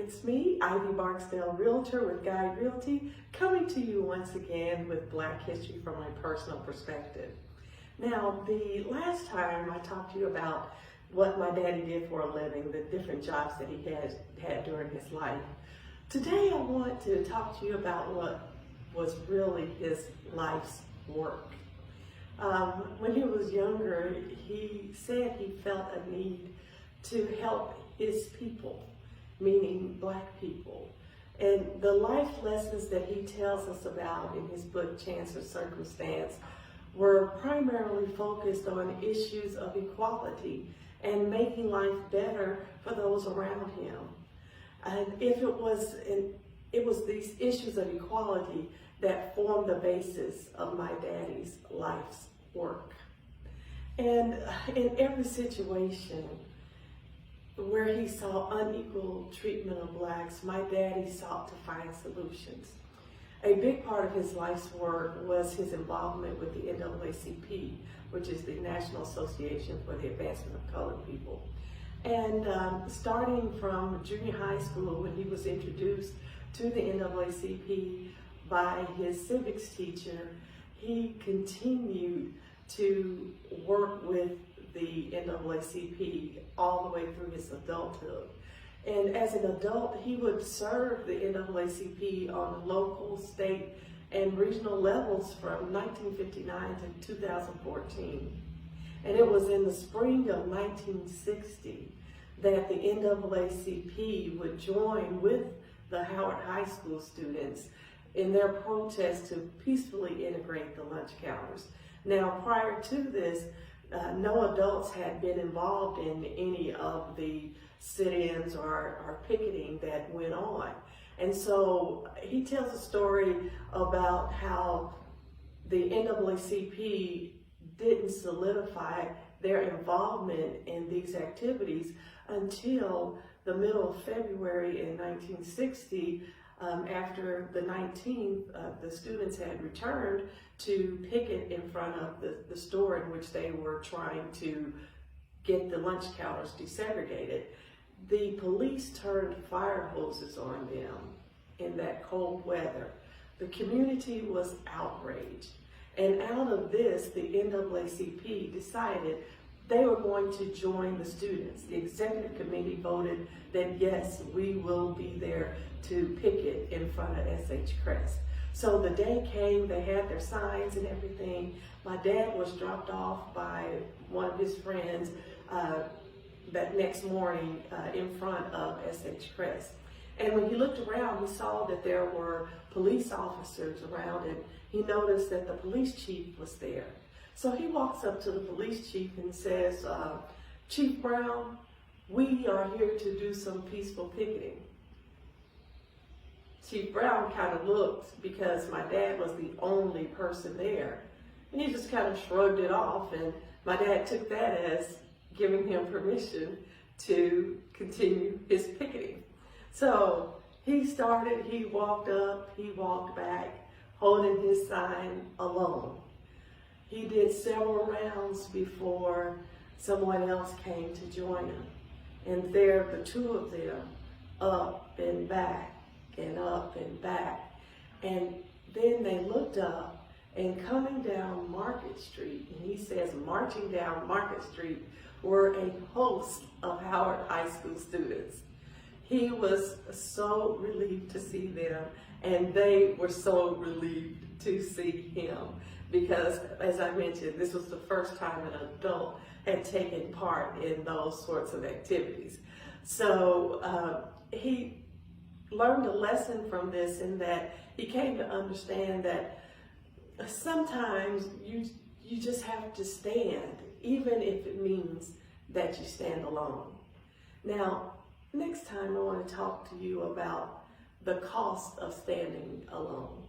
it's me, Ivy Barksdale, Realtor with Guide Realty, coming to you once again with Black History from my personal perspective. Now, the last time I talked to you about what my daddy did for a living, the different jobs that he had during his life. Today I want to talk to you about what was really his life's work. When he was younger, he said he felt a need to help his people, meaning Black people. And the life lessons that he tells us about in his book, Chance or Circumstance, were primarily focused on issues of equality and making life better for those around him. And it was these issues of equality that formed the basis of my daddy's life's work. And in every situation where he saw unequal treatment of Blacks, my daddy sought to find solutions. A big part of his life's work was his involvement with the NAACP, which is the National Association for the Advancement of Colored People. And starting from junior high school, when he was introduced to the NAACP by his civics teacher, he continued to work with the NAACP all the way through his adulthood. And as an adult, he would serve the NAACP on the local, state, and regional levels from 1959 to 2014. And it was in the spring of 1960 that the NAACP would join with the Howard High School students in their protest to peacefully integrate the lunch counters. Now, prior to this, no adults had been involved in any of the sit-ins or picketing that went on. And so he tells a story about how the NAACP didn't solidify their involvement in these activities until the middle of February in 1960, after the 19th, the students had returned to picket in front of the store in which they were trying to get the lunch counters desegregated. The police turned fire hoses on them in that cold weather. The community was outraged. And out of this, the NAACP decided they were going to join the students. The executive committee voted that yes, we will be there to picket in front of SH Crest. So the day came, they had their signs and everything. My dad was dropped off by one of his friends that next morning in front of SH Crest. And when he looked around, he saw that there were police officers around, and he noticed that the police chief was there. So he walks up to the police chief and says, Chief Brown, we are here to do some peaceful picketing. Chief Brown kind of looked because my dad was the only person there. And he just kind of shrugged it off, and my dad took that as giving him permission to continue his picketing. So he walked up, he walked back, holding his sign alone. He did several rounds before someone else came to join him. And there, the two of them, up and back and up and back. And then they looked up, and coming down Market Street, and he says marching down Market Street, were a host of Howard High School students. He was so relieved to see them, and they were so relieved to see him, because, as I mentioned, this was the first time an adult had taken part in those sorts of activities. So he learned a lesson from this, in that he came to understand that sometimes you just have to stand, even if it means that you stand alone. Now, next time I want to talk to you about the cost of standing alone.